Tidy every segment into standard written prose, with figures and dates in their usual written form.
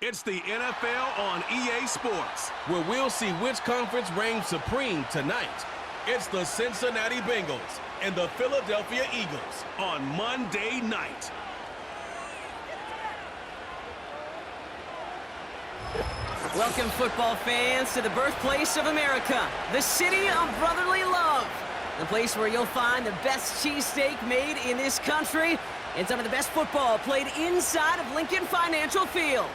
It's the NFL on EA Sports, where we'll see which conference reigns supreme tonight. It's the Cincinnati Bengals and the Philadelphia Eagles on Monday night. Welcome, football fans, to the birthplace of America, the city of brotherly love. The place where you'll find the best cheesesteak made in this country and some of the best football played inside of Lincoln Financial Field.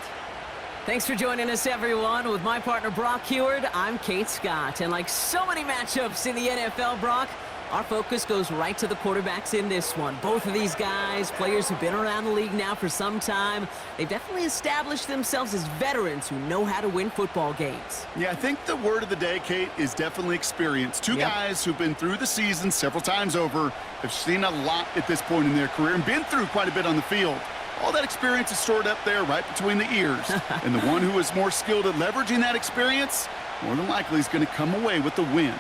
Thanks for joining us, everyone. With my partner, Brock Heward, I'm Kate Scott. And like so many matchups in the NFL, Brock, our focus goes right to the quarterbacks in this one. Both of these guys, players who've been around the league now for some time, they've definitely established themselves as veterans who know how to win football games. Yeah, I think the word of the day, Kate, is definitely experience. Two guys who've been through the season several times over, have seen a lot at this point in their career and been through quite a bit on the field. All that experience is stored up there right between the ears. And the one who is more skilled at leveraging that experience, more than likely is going to come away with the win.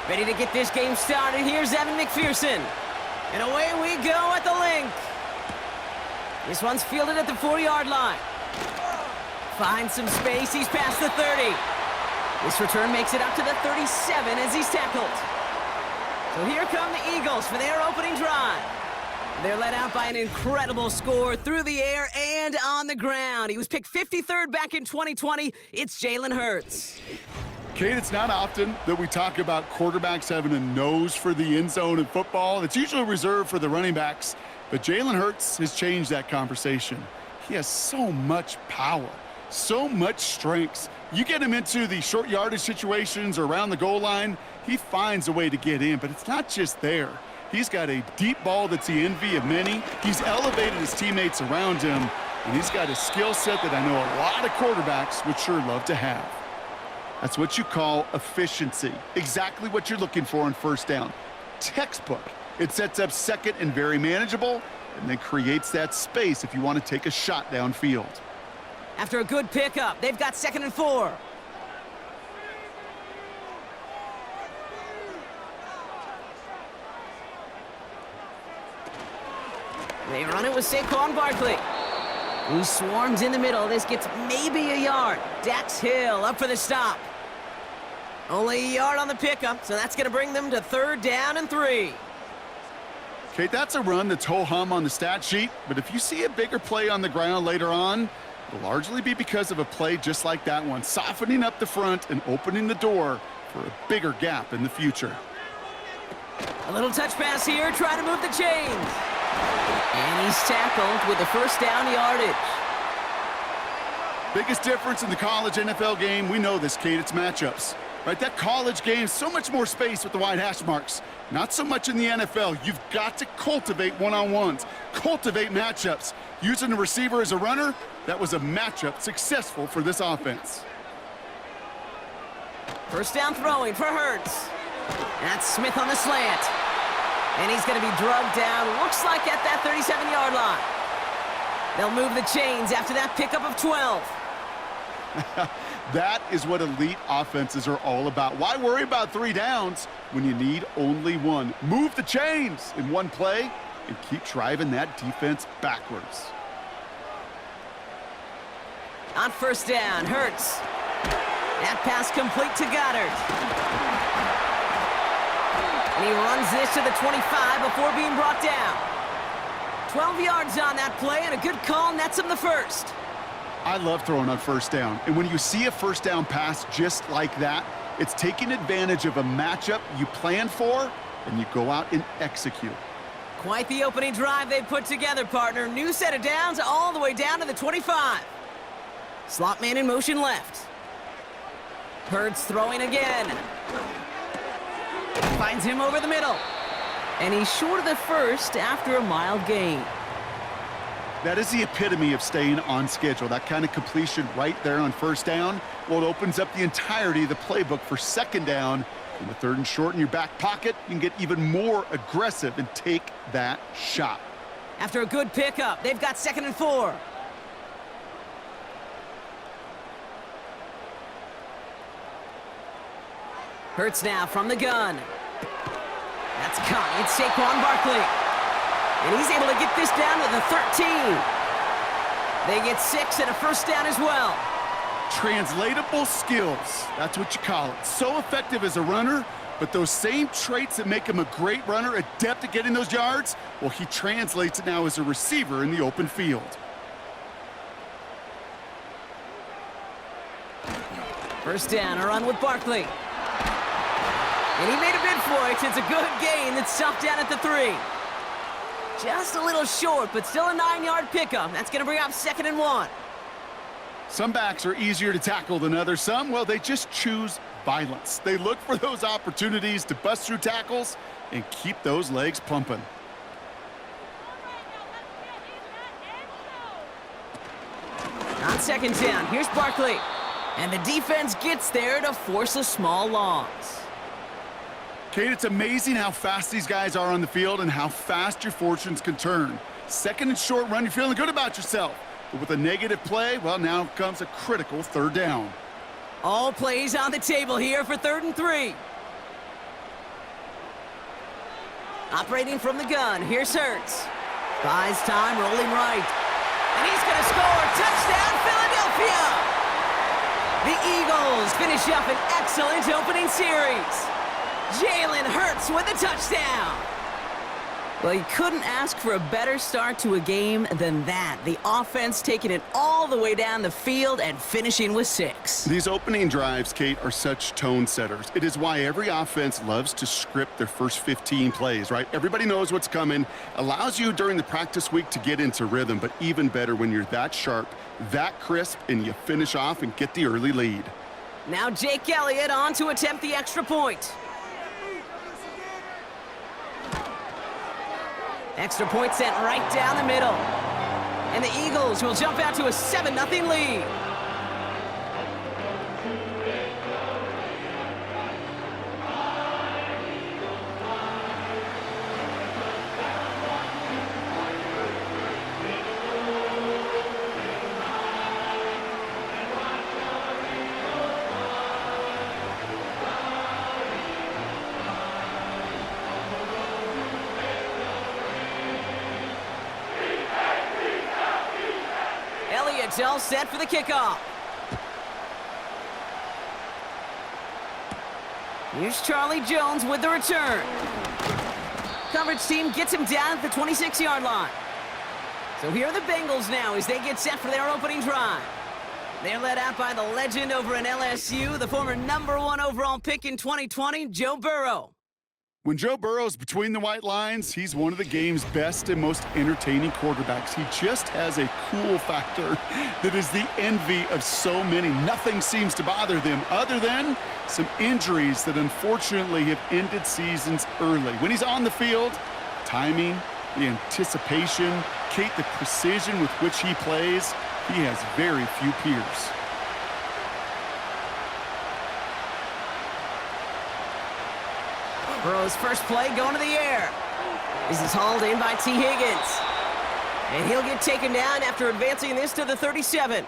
Ready to get this game started. Here's Evan McPherson. And away we go at the link. This one's fielded at the 40-yard line. Finds some space. He's past the 30. This return makes it up to the 37 as he's tackled. So here come the Eagles for their opening drive. They're led out by an incredible score through the air and on the ground. He was picked 53rd back in 2020. It's Jalen Hurts. Kate, it's not often that we talk about quarterbacks having a nose for the end zone in football. It's usually reserved for the running backs, but Jalen Hurts has changed that conversation. He has so much power, so much strength. You get him into the short yardage situations or around the goal line, he finds a way to get in, but it's not just there. He's got a deep ball that's the envy of many. He's elevated his teammates around him, and he's got a skill set that I know a lot of quarterbacks would sure love to have. That's what you call efficiency. Exactly what you're looking for on first down. Textbook. It sets up second and very manageable, and then creates that space if you want to take a shot downfield. After a good pickup, they've got 2nd and 4. They run it with Saquon Barkley, who swarms in the middle. This gets maybe a yard. Dax Hill up for the stop. Only a yard on the pickup, so that's going to bring them to 3rd down and 3. Kate, that's a run that's ho-hum on the stat sheet, but if you see a bigger play on the ground later on, it'll largely be because of a play just like that one, softening up the front and opening the door for a bigger gap in the future. A little touch pass here, trying to move the chains. And he's tackled with the 1st down yardage. Biggest difference in the college NFL game, we know this, Kate, it's matchups. Right, that college game, so much more space with the wide hash marks. Not so much in the NFL. You've got to cultivate one-on-ones, cultivate matchups. Using the receiver as a runner, that was a matchup successful for this offense. 1st down throwing for Hurts. That's Smith on the slant. And he's going to be drugged down, looks like at that 37-yard line. They'll move the chains after that pickup of 12. That is what elite offenses are all about. Why worry about 3 downs when you need only 1? Move the chains in one play and keep driving that defense backwards. On 1st down, Hurts. That pass complete to Goddard. And he runs this to the 25 before being brought down. 12 yards on that play, and a good call nets him the 1st. I love throwing on 1st down. And when you see a 1st down pass just like that, it's taking advantage of a matchup you plan for, and you go out and execute. Quite the opening drive they've put together, partner. New set of downs all the way down to the 25. Slot man in motion left. Hurts throwing again. Finds him over the middle. And he's short of the 1st after a mild gain. That is the epitome of staying on schedule. That kind of completion right there on 1st down. Well, it opens up the entirety of the playbook for 2nd down. And with 3rd and short in your back pocket, you can get even more aggressive and take that shot. After a good pickup, they've got 2nd and 4. Hurts now from the gun. That's caught. It's Saquon Barkley. And he's able to get this down to the 13. They get 6 and a first down as well. Translatable skills, that's what you call it. So effective as a runner, but those same traits that make him a great runner, adept at getting those yards, well, he translates it now as a receiver in the open field. First down, a run with Barkley. And he made a bid for it. It's a good gain that's stopped down at the 3. Just a little short, but still a 9-yard pickup. That's going to bring up 2nd and 1. Some backs are easier to tackle than others. Some, well, they just choose violence. They look for those opportunities to bust through tackles and keep those legs pumping. On 2nd down, here's Barkley. And the defense gets there to force a small loss. Kate, it's amazing how fast these guys are on the field and how fast your fortunes can turn. 2nd and short run, you're feeling good about yourself. But with a negative play, well, now comes a critical 3rd down. All plays on the table here for 3rd and 3. Operating from the gun, here's Hurts. Buys time, rolling right. And he's going to score. Touchdown, Philadelphia! The Eagles finish up an excellent opening series. Jalen Hurts with a touchdown. Well, you couldn't ask for a better start to a game than that. The offense taking it all the way down the field and finishing with 6. These opening drives, Kate, are such tone setters. It is why every offense loves to script their first 15 plays, right? Everybody knows what's coming. Allows you during the practice week to get into rhythm, but even better when you're that sharp, that crisp, and you finish off and get the early lead. Now Jake Elliott on to attempt the extra point. Extra point sent right down the middle. And the Eagles will jump out to a 7-0 lead. Elliott's all set for the kickoff. Here's Charlie Jones with the return. Coverage team gets him down at the 26-yard line. So here are the Bengals now as they get set for their opening drive. They're led out by the legend over in LSU, the former #1 overall pick in 2020, Joe Burrow. When Joe Burrow's between the white lines, he's one of the game's best and most entertaining quarterbacks. He just has a cool factor that is the envy of so many. Nothing seems to bother them other than some injuries that unfortunately have ended seasons early. When he's on the field, timing, the anticipation, Kate, the precision with which he plays, he has very few peers. Burrow's first play going to the air. This is hauled in by T. Higgins. And he'll get taken down after advancing this to the 37.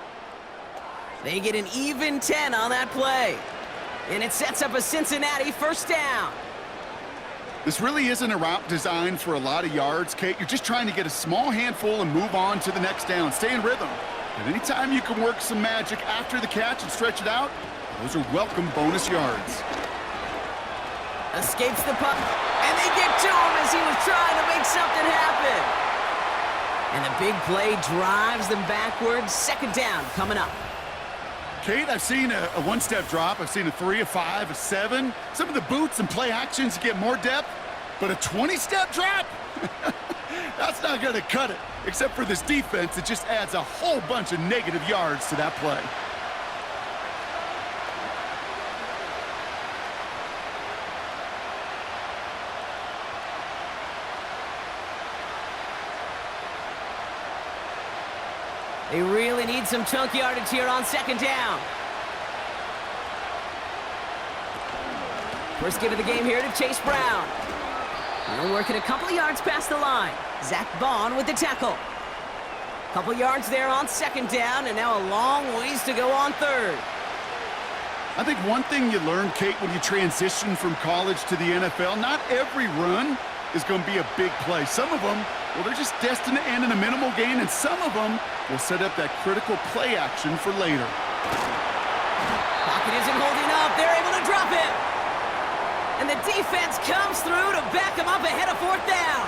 They get an even 10 on that play. And it sets up a Cincinnati first down. This really isn't a route designed for a lot of yards, Kate. You're just trying to get a small handful and move on to the next down. Stay in rhythm. And anytime you can work some magic after the catch and stretch it out, those are welcome bonus yards. Escapes the puck, and they get to him as he was trying to make something happen. And the big play drives them backwards. Second down coming up. Kate, I've seen a one-step drop. I've seen a 3, a 5, a 7. Some of the boots and play actions get more depth, but a 20-step drop? That's not going to cut it, except for this defense. It just adds a whole bunch of negative yards to that play. They really need some chunk yardage here on second down. First give of the game here to Chase Brown. He'll work it a couple of yards past the line. Zach Bond with the tackle. Couple yards there on second down, and now a long ways to go on third. I think one thing you learn, Kate, when you transition from college to the NFL, not every run is going to be a big play. Some of them Well, they're just destined to end in a minimal gain, and some of them will set up that critical play action for later. Pocket isn't holding up. They're able to drop him. And the defense comes through to back him up ahead of 4th down.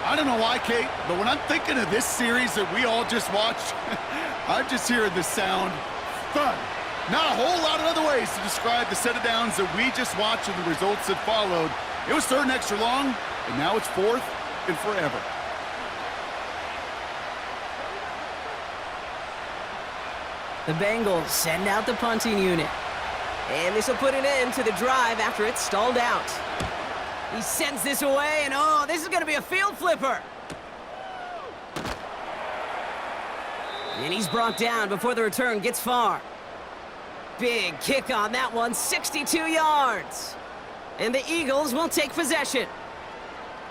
I don't know why, Kate, but when I'm thinking of this series that we all just watched, I'm just hearing the sound thud. Not a whole lot of other ways to describe the set of downs that we just watched and the results that followed. It was 3rd and extra long, and now it's 4th and forever. The Bengals send out the punting unit. And this will put an end to the drive after it's stalled out. He sends this away, and oh, this is going to be a field flipper. And he's brought down before the return gets far. Big kick on that one, 62 yards. And the Eagles will take possession.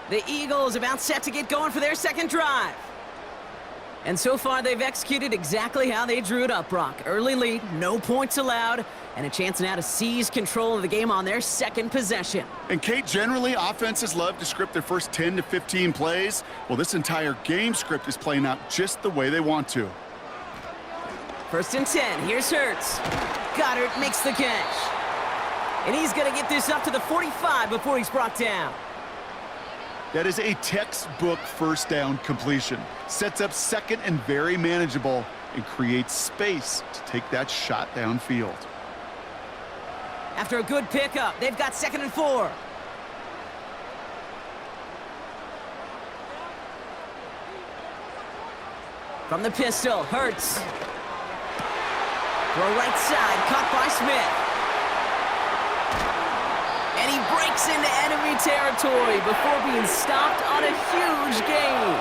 The Eagles about set to get going for their 2nd drive. And so far, they've executed exactly how they drew it up, Brock. Early lead, no points allowed, and a chance now to seize control of the game on their 2nd possession. And, Kate, generally, offenses love to script their first 10 to 15 plays. Well, this entire game script is playing out just the way they want to. 1st and 10, here's Hurts. Goddard makes the catch. And he's going to get this up to the 45 before he's brought down. That is a textbook 1st down completion. Sets up 2nd and very manageable and creates space to take that shot downfield. After a good pickup, they've got 2nd and 4. From the pistol, Hurts. Throw right side, caught by Smith. And he breaks into enemy territory before being stopped on a huge gain.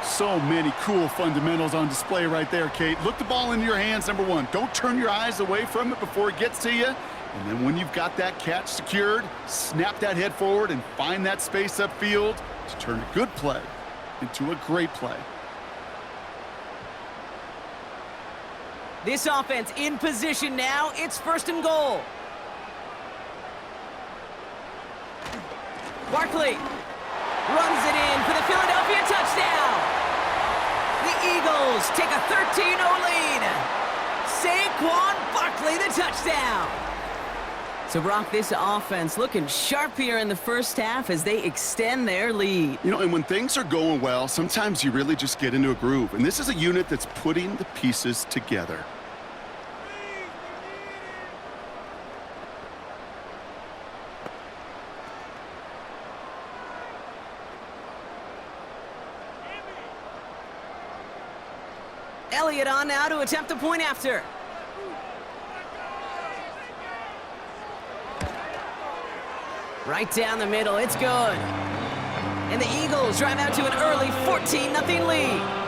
So many cool fundamentals on display right there, Kate. Look the ball into your hands, number 1. Don't turn your eyes away from it before it gets to you. And then when you've got that catch secured, snap that head forward and find that space upfield to turn a good play into a great play. This offense in position now. It's 1st and goal. Barkley runs it in for the Philadelphia touchdown. The Eagles take a 13-0 lead. Saquon Barkley the touchdown. So, Brock, this offense looking sharp here in the 1st half as they extend their lead. You know, and when things are going well, sometimes you really just get into a groove. And this is a unit that's putting the pieces together. Elliott on now to attempt the point after. Right down the middle, it's good. And the Eagles drive out to an early 14-0 lead.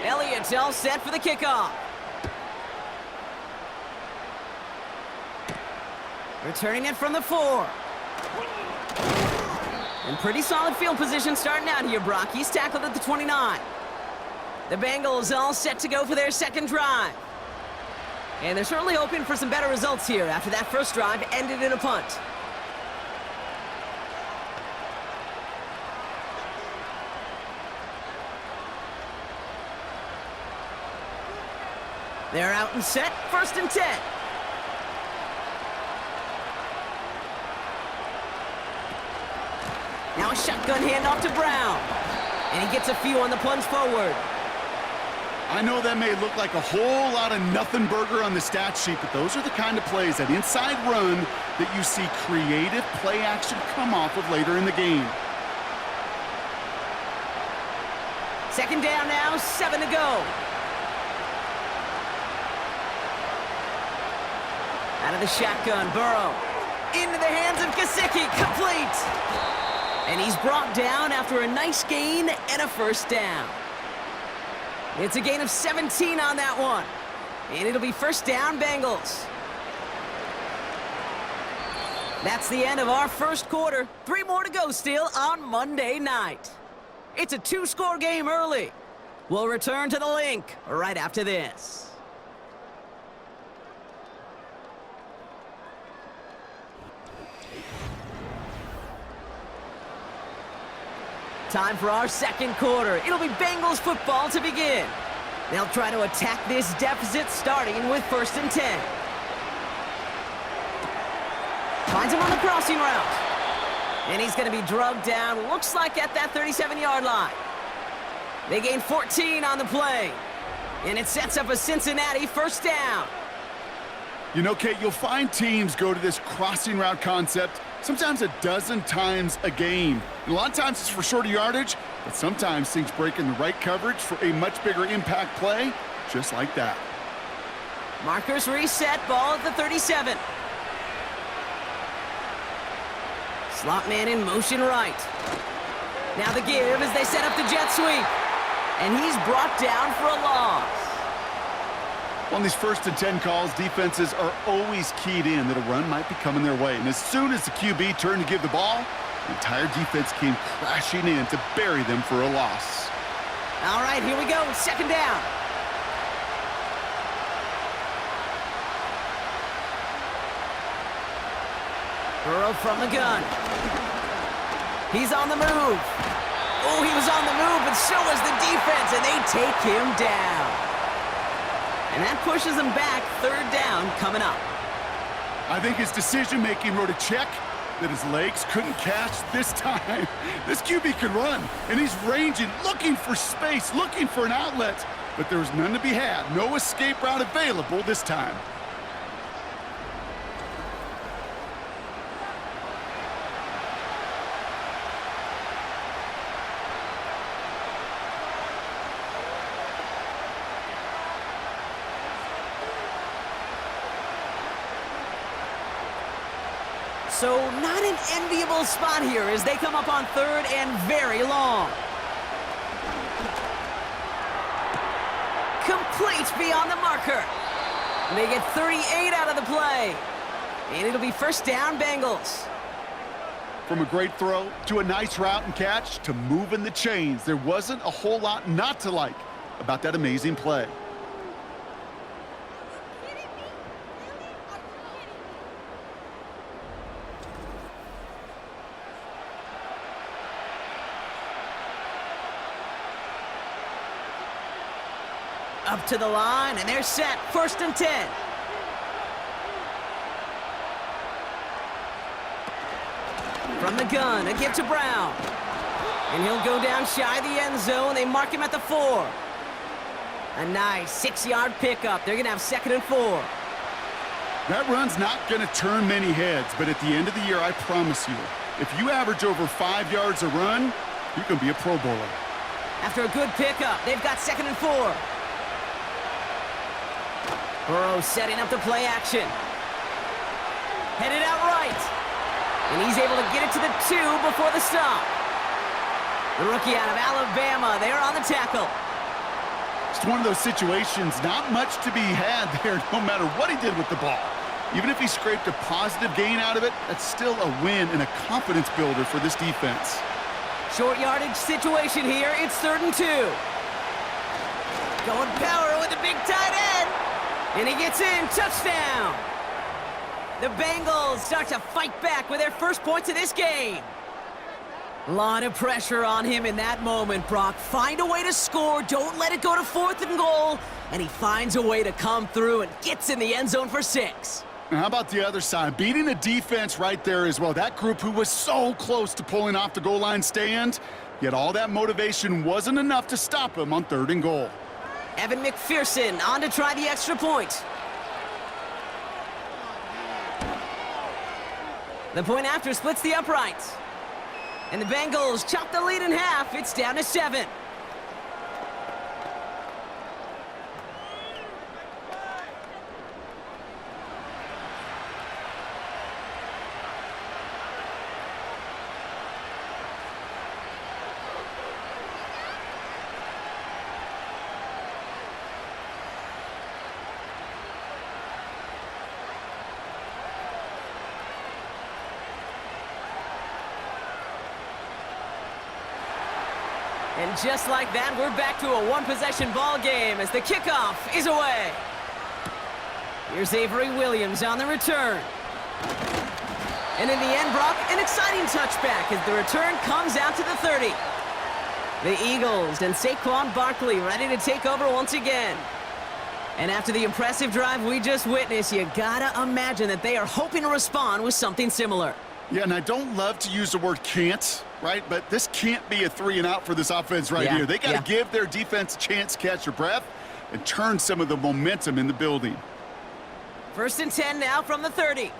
Elliott's all set for the kickoff. Returning it from the 4. And pretty solid field position starting out here, Brock. He's tackled at the 29. The Bengals all set to go for their 2nd drive. And they're certainly hoping for some better results here after that 1st drive ended in a punt. They're out and set, 1st and 10. Now a shotgun handoff to Brown. And he gets a few on the plunge forward. I know that may look like a whole lot of nothing burger on the stat sheet, but those are the kind of plays, that inside run, that you see creative play action come off of later in the game. 2nd down now, 7 to go. Out of the shotgun, Burrow. Into the hands of Gesicki, complete. And he's brought down after a nice gain and a 1st down. It's a gain of 17 on that one. And it'll be first down, Bengals. That's the end of our first quarter. 3 more to go still on Monday night. It's a 2-score game early. We'll return to the link right after this. Time for our second quarter. It'll be Bengals football to begin. They'll try to attack this deficit starting with 1st and 10. Finds him on the crossing route. And he's going to be drugged down, looks like at that 37-yard line. They gain 14 on the play. And it sets up a Cincinnati first down. You know, Kate, you'll find teams go to this crossing route concept sometimes a dozen times a game. And a lot of times it's for shorter yardage, but sometimes things break in the right coverage for a much bigger impact play, just like that. Markers reset, ball at the 37. Slot man in motion right. Now the give as they set up the jet sweep. And he's brought down for a loss. On these 1st and 10 calls, defenses are always keyed in that a run might be coming their way. And as soon as the QB turned to give the ball, the entire defense came crashing in to bury them for a loss. All right, here we go. 2nd down. Burrow from the gun. He's on the move. Oh, he was on the move, but so was the defense, and they take him down. And that pushes him back. 3rd down coming up. I think his decision-making wrote a check that his legs couldn't catch this time. This QB could run, and he's ranging, looking for space, looking for an outlet. But there was none to be had. No escape route available this time. So not an enviable spot here as they come up on 3rd and very long. Complete beyond the marker. They get 38 out of the play. And it'll be first down, Bengals. From a great throw to a nice route and catch to moving the chains, there wasn't a whole lot not to like about that amazing play. Up to the line, and they're set. 1st and 10. From the gun, a give to Brown. And he'll go down shy of the end zone. They mark him at the 4. A nice 6-yard pickup. They're going to have 2nd and 4. That run's not going to turn many heads, but at the end of the year, I promise you, if you average over 5 yards a run, you can be a Pro Bowler. After a good pickup, they've got 2nd and 4. Burrow setting up the play action. Headed out right. And he's able to get it to the 2 before the stop. The rookie out of Alabama, they're on the tackle. It's one of those situations, not much to be had there, no matter what he did with the ball. Even if he scraped a positive gain out of it, that's still a win and a confidence builder for this defense. Short yardage situation here. It's 3rd and 2. Going power with the big tight end. And he gets in. Touchdown. The Bengals start to fight back with their first points of this game. A lot of pressure on him in that moment, Brock. Find a way to score. Don't let it go to 4th and goal. And he finds a way to come through and gets in the end zone for 6. And how about the other side? Beating the defense right there as well. That group who was so close to pulling off the goal line stand, yet all that motivation wasn't enough to stop him on 3rd and goal. Evan McPherson on to try the extra point. The point after splits the uprights. And the Bengals chop the lead in half. It's down to 7. And just like that, we're back to a one-possession ball game as the kickoff is away. Here's Avery Williams on the return. And in the end, Brock, an exciting touchback as the return comes out to the 30. The Eagles and Saquon Barkley ready to take over once again. And after the impressive drive we just witnessed, you gotta imagine that they are hoping to respond with something similar. Yeah, and I don't love to use the word can't, right? But this can't be a 3-and-out for this offense right here. They got to give their defense a chance to catch their breath and turn some of the momentum in the building. 1st and 10 now from the 30.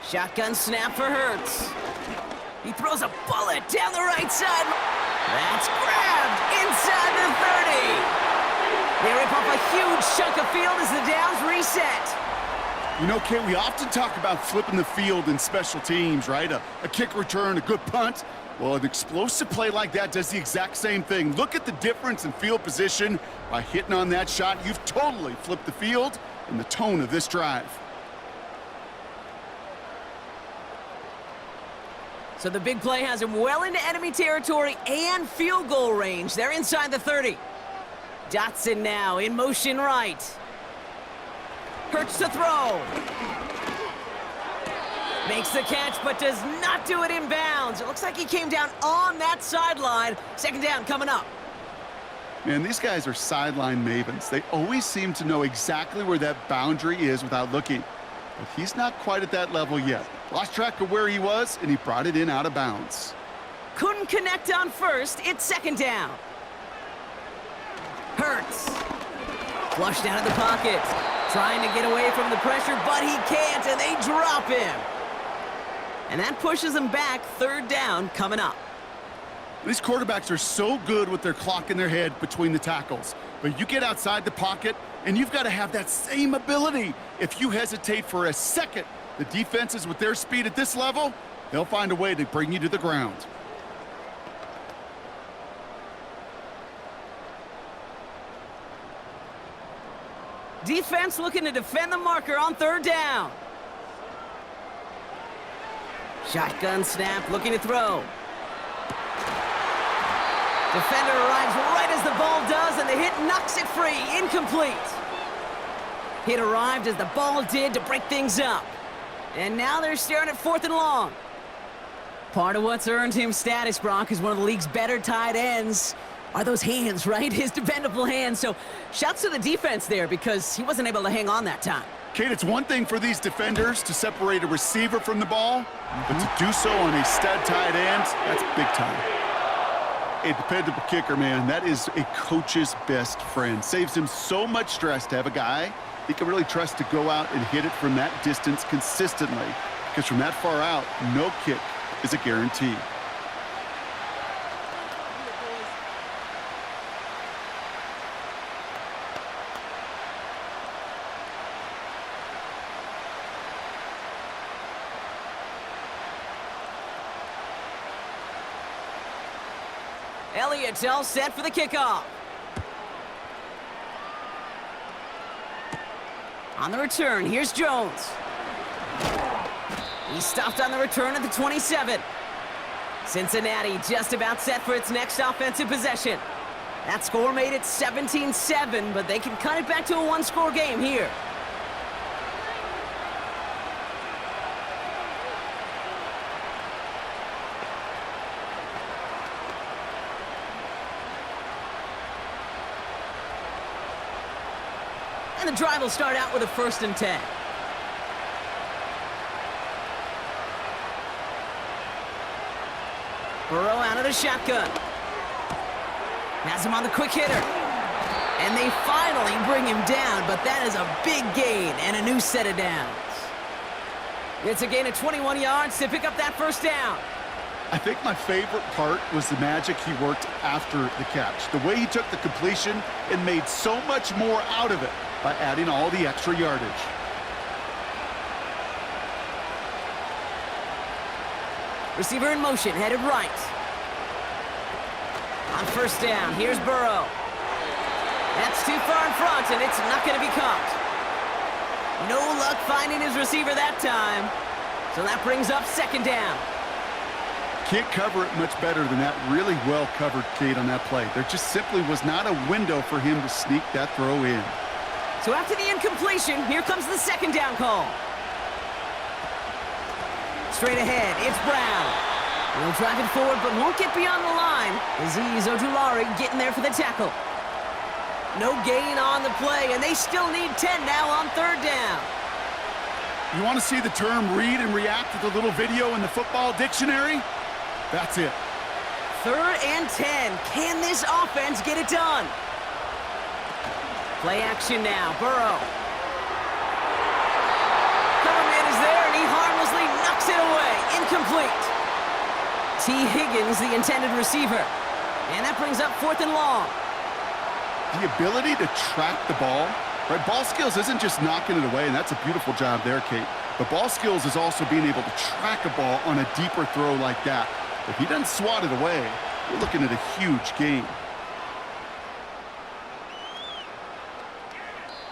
Shotgun snap for Hurts. He throws a bullet down the right side. That's grabbed inside the 30. They rip off a huge chunk of field as the downs reset. You know, Kate, we often talk about flipping the field in special teams, right? A kick return, a good punt. Well, an explosive play like that does the exact same thing. Look at the difference in field position. By hitting on that shot, you've totally flipped the field and the tone of this drive. So the big play has him well into enemy territory and field goal range. They're inside the 30. Dotson now in motion right. Hurts to throw. Makes the catch, but does not do it in bounds. It looks like he came down on that sideline. 2nd down coming up. Man, these guys are sideline mavens. They always seem to know exactly where that boundary is without looking. But he's not quite at that level yet. Lost track of where he was, and he brought it in out of bounds. Couldn't connect on 1st. It's 2nd down. Hurts. Flushed out of the pocket. Trying to get away from the pressure, but he can't, and they drop him. And that pushes him back. 3rd down coming up. These quarterbacks are so good with their clock in their head between the tackles. But you get outside the pocket, and you've got to have that same ability. If you hesitate for a second, the defenses with their speed at this level, they'll find a way to bring you to the ground. Defense looking to defend the marker on 3rd down. Shotgun snap, looking to throw. Defender arrives right as the ball does, and the hit knocks it free. Incomplete. Hit arrived as the ball did to break things up. And now they're staring at 4th and long. Part of what's earned him status, Brock, is one of the league's better tight ends. Are those hands, right? His dependable hands. So shouts to the defense there because he wasn't able to hang on that time. Kate, it's one thing for these defenders to separate a receiver from the ball, but to do so on a stud tight end, that's big time. A dependable kicker, man, that is a coach's best friend. Saves him so much stress to have a guy he can really trust to go out and hit it from that distance consistently. Because from that far out, no kick is a guarantee. Elliott's all set for the kickoff. On the return, here's Jones. He stopped on the return at the 27. Cincinnati just about set for its next offensive possession. That score made it 17-7, but they can cut it back to a one-score game here. And the drive will start out with a 1st and 10. Burrow out of the shotgun. Has him on the quick hitter. And they finally bring him down, but that is a big gain and a new set of downs. It's a gain of 21 yards to pick up that 1st down. I think my favorite part was the magic he worked after the catch. The way he took the completion and made so much more out of it by adding all the extra yardage. Receiver in motion, headed right. On 1st down, here's Burrow. That's too far in front, and it's not going to be caught. No luck finding his receiver that time. So that brings up second down. Can't cover it much better than that. Really well covered, Kate, on that play. There just simply was not a window for him to sneak that throw in. So after the incompletion, here comes the second down call. Straight ahead, it's Brown. He'll drive it forward, but won't get beyond the line. Azeez Ojulari getting there for the tackle. No gain on the play, and they still need 10 now on third down. You want to see the term read and react with a little video in the football dictionary? That's it. Third and 10. Can this offense get it done? Play action now. Burrow. Coverman is there, and he harmlessly knocks it away. Incomplete. T. Higgins, the intended receiver. And that brings up fourth and long. The ability to track the ball, right? Ball skills isn't just knocking it away, and that's a beautiful job there, Kate. But ball skills is also being able to track a ball on a deeper throw like that. If he doesn't swat it away, we're looking at a huge gain.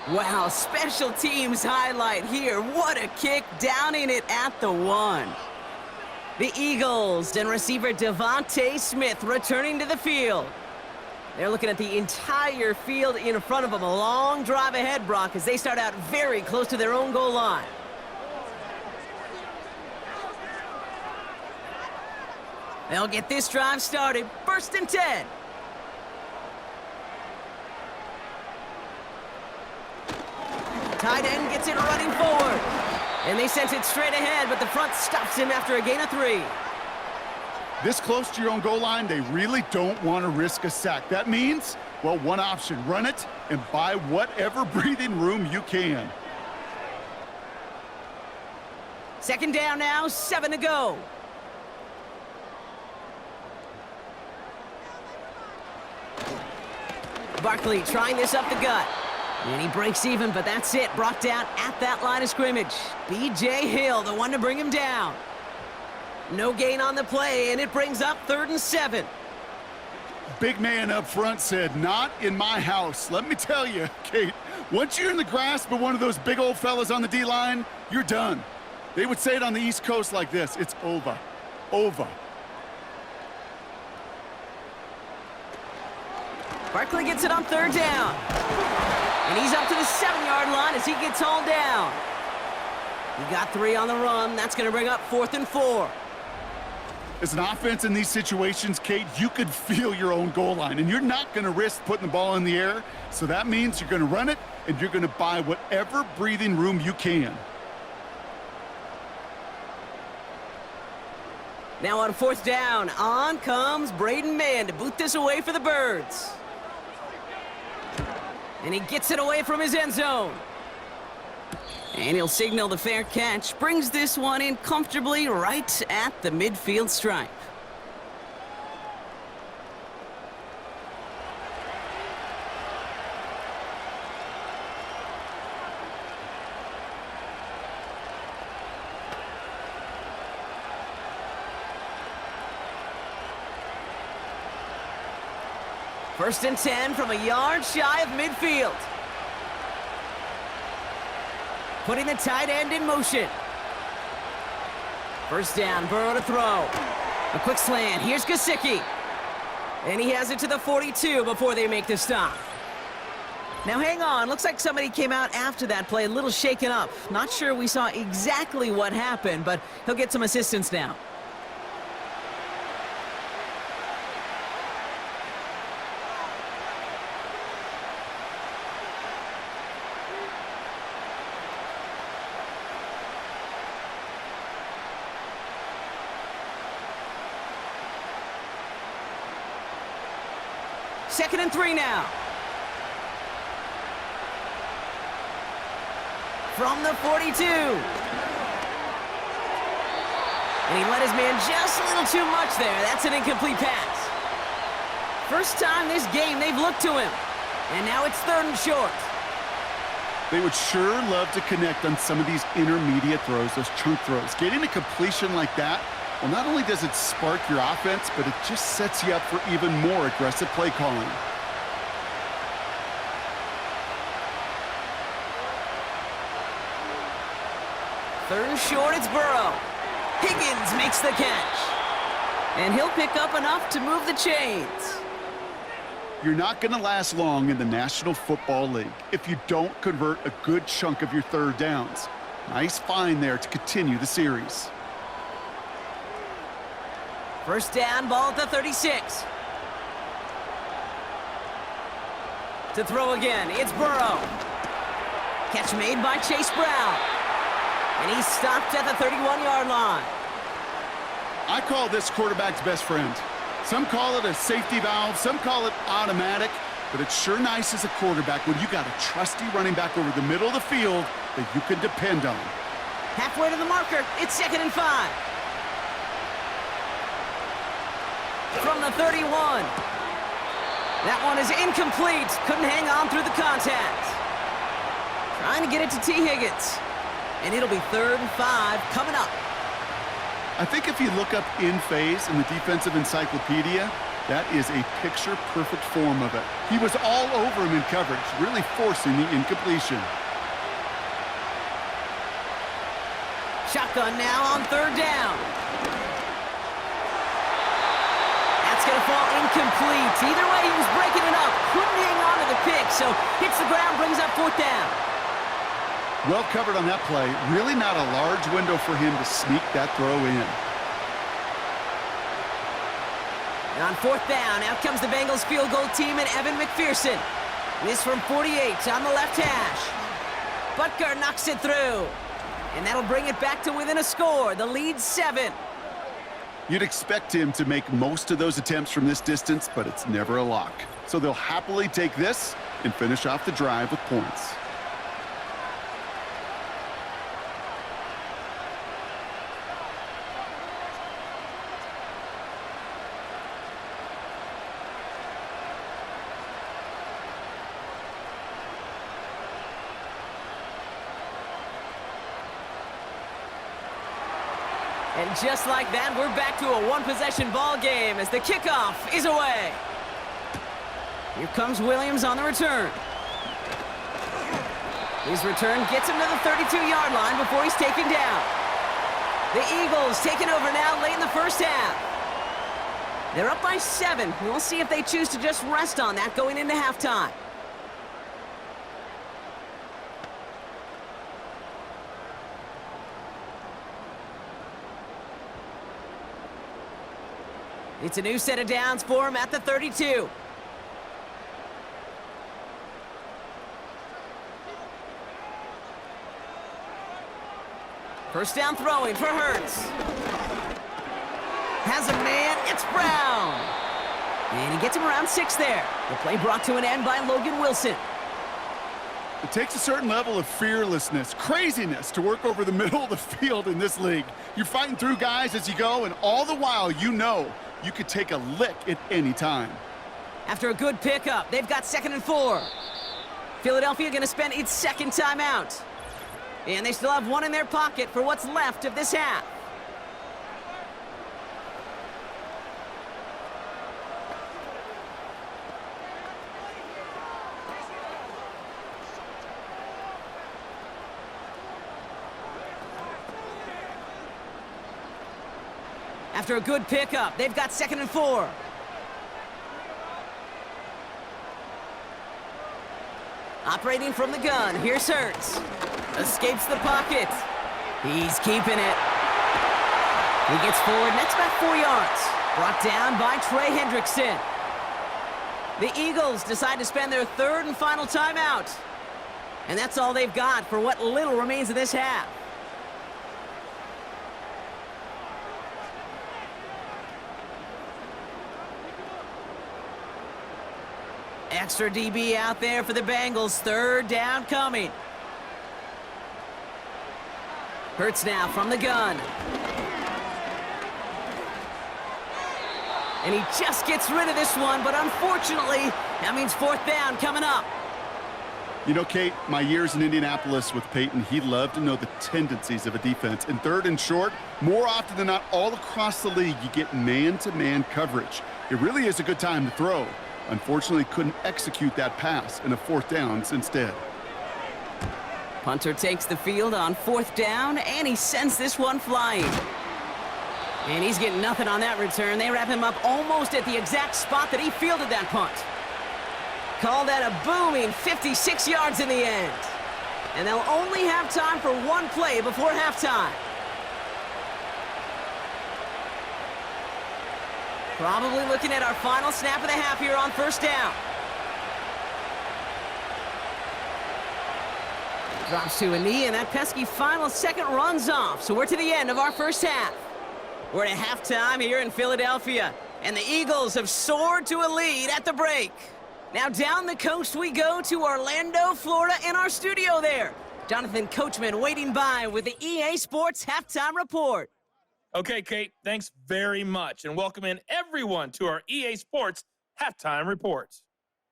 Wow, special teams highlight here. What a kick down in it at the 1. The Eagles and receiver Devontae Smith returning to the field. They're looking at the entire field in front of them. A long drive ahead, Brock, as they start out very close to their own goal line. They'll get this drive started. First and 10. Tight end gets it running forward. And they sent it straight ahead, but the front stops him after a gain of 3. This close to your own goal line, they really don't want to risk a sack. That means, well, one option, run it and buy whatever breathing room you can. Second down now, 7 to go. Barkley trying this up the gut. And he breaks even, but that's it. Brought down at that line of scrimmage. B.J. Hill, the one to bring him down. No gain on the play, and it brings up 3rd and 7. Big man up front said, not in my house. Let me tell you, Kate, once you're in the grasp of one of those big old fellas on the D-line, you're done. They would say it on the East Coast like this, it's over. Over. Barkley gets it on 3rd down. And he's up to the 7-yard line as he gets hauled down. He got 3 on the run. That's going to bring up 4th and 4. As an offense in these situations, Kate, you could feel your own goal line, and you're not going to risk putting the ball in the air. So that means you're going to run it, and you're going to buy whatever breathing room you can. Now on 4th down, on comes Braden Mann to boot this away for the Birds. And he gets it away from his end zone. And he'll signal the fair catch. Brings this one in comfortably right at the midfield stripe. First and 10 from a yard shy of midfield. Putting the tight end in motion. First down, Burrow to throw. A quick slant, here's Gesicki. And he has it to the 42 before they make the stop. Now hang on, looks like somebody came out after that play a little shaken up. Not sure we saw exactly what happened, but he'll get some assistance now. Second and 3 now. From the 42. And he let his man just a little too much there. That's an incomplete pass. First time this game they've looked to him. And now it's 3rd and short. They would sure love to connect on some of these intermediate throws, those chunk throws. Getting a completion like that, well, not only does it spark your offense, but it just sets you up for even more aggressive play calling. Third and short, it's Burrow. Higgins makes the catch. And he'll pick up enough to move the chains. You're not going to last long in the National Football League if you don't convert a good chunk of your third downs. Nice find there to continue the series. First down, ball at the 36. To throw again, it's Burrow. Catch made by Chase Brown. And he's stopped at the 31-yard line. I call this quarterback's best friend. Some call it a safety valve, some call it automatic, but it's sure nice as a quarterback when you got a trusty running back over the middle of the field that you can depend on. Halfway to the marker, it's 2nd and 5. From the 31. That one is incomplete. Couldn't hang on through the contact. Trying to get it to T. Higgins. And it'll be 3rd and 5 coming up. I think if you look up in phase in the defensive encyclopedia, that is a picture-perfect form of it. He was all over him in coverage, really forcing the incompletion. Shotgun now on 3rd down. That's going to fall incomplete. Either way, he was breaking it up. Couldn't hang on to the pick, so hits the ground, brings up 4th down. Well covered on that play. Really not a large window for him to sneak that throw in. On 4th down, out comes the Bengals field goal team and Evan McPherson. This from 48 on the left hash. Butker knocks it through. And that'll bring it back to within a score. The lead's 7. You'd expect him to make most of those attempts from this distance, but it's never a lock. So they'll happily take this and finish off the drive with points. And just like that, we're back to a one-possession ball game as the kickoff is away. Here comes Williams on the return. His return gets him to the 32-yard line before he's taken down. The Eagles taking over now late in the first half. They're up by 7. We'll see if they choose to just rest on that going into halftime. It's a new set of downs for him at the 32. First down throwing for Hurts. Has a man, it's Brown. And he gets him around 6 there. The play brought to an end by Logan Wilson. It takes a certain level of fearlessness, craziness to work over the middle of the field in this league. You're fighting through guys as you go, and all the while you know you could take a lick at any time. After a good pickup, they've got 2nd and 4. Philadelphia going to spend its 2nd timeout. And they still have 1 in their pocket for what's left of this half. After a good pickup, they've got 2nd and 4. Operating from the gun, here's Hurts. Escapes the pocket. He's keeping it. He gets forward, that's about 4 yards. Brought down by Trey Hendrickson. The Eagles decide to spend their 3rd and final timeout. And that's all they've got for what little remains of this half. Extra DB out there for the Bengals. 3rd down coming. Hurts now from the gun. And he just gets rid of this one, but unfortunately, that means 4th down coming up. You know, Kate, my years in Indianapolis with Peyton, he loved to know the tendencies of a defense. In 3rd and short, more often than not, all across the league, you get man-to-man coverage. It really is a good time to throw. Unfortunately, couldn't execute that pass, and a 4th down instead. Punter takes the field on 4th down, and he sends this one flying. And he's getting nothing on that return. They wrap him up almost at the exact spot that he fielded that punt. Call that a booming 56 yards in the end. And they'll only have time for one play before halftime. Probably looking at our final snap of the half here on 1st down. Drops to a knee, and that pesky final second runs off. So we're to the end of our 1st half. We're at halftime here in Philadelphia, and the Eagles have soared to a lead at the break. Now down the coast we go to Orlando, Florida, in our studio there. Jonathan Coachman waiting by with the EA Sports Halftime Report. Okay, Kate, thanks very much, and welcome in everyone to our EA Sports Halftime Reports.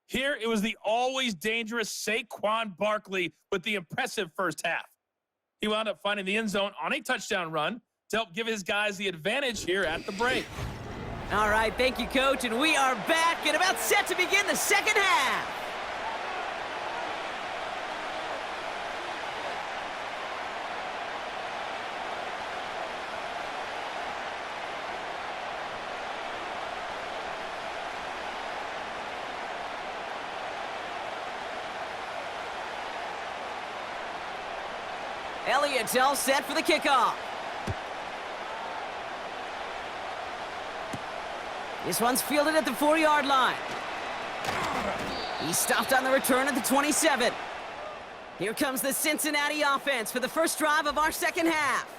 Here, it was the always dangerous Saquon Barkley with the impressive first half. He wound up finding the end zone on a touchdown run to help give his guys the advantage here at the break. All right, thank you, Coach, and we are back and about set to begin the second half. Elliott's all set for the kickoff. This one's fielded at the 4-yard line. He's stopped on the return at the 27. Here comes the Cincinnati offense for the first drive of our second half.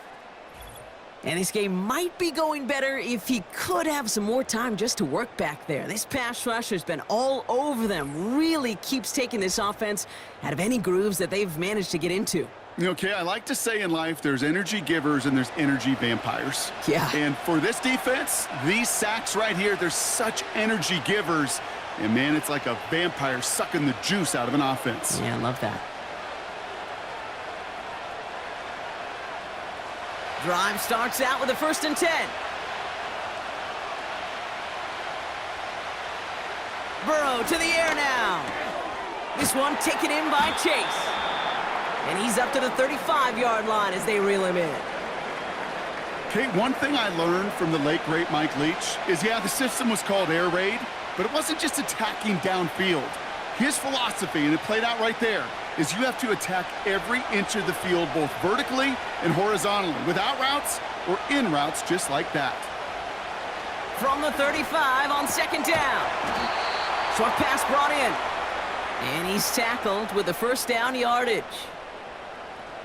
And this game might be going better if he could have some more time just to work back there. This pass rush has been all over them. Really keeps taking this offense out of any grooves that they've managed to get into. Okay, I like to say in life there's energy givers and there's energy vampires. Yeah. And for this defense, these sacks right here, they're such energy givers. And, man, it's like a vampire sucking the juice out of an offense. Yeah, I love that. Drive starts out with a 1st and 10. Burrow to the air now. This one taken in by Chase. And he's up to the 35-yard line as they reel him in. Okay, one thing I learned from the late, great Mike Leach is, yeah, the system was called air raid, but it wasn't just attacking downfield. His philosophy, and it played out right there, is you have to attack every inch of the field, both vertically and horizontally, without routes or in routes just like that. From the 35 on 2nd down. Short pass brought in. And he's tackled with the 1st down yardage.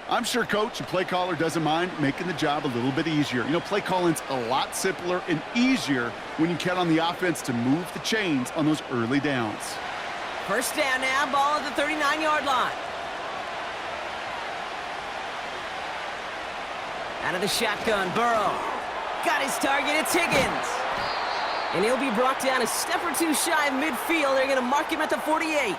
I'm sure coach and play caller doesn't mind making the job a little bit easier. You know, play calling's a lot simpler and easier when you count on the offense to move the chains on those early downs. 1st down now, ball at the 39-yard line. Out of the shotgun, Burrow. Got his target, it's Higgins. And he'll be brought down a step or two shy of midfield. They're going to mark him at the 48.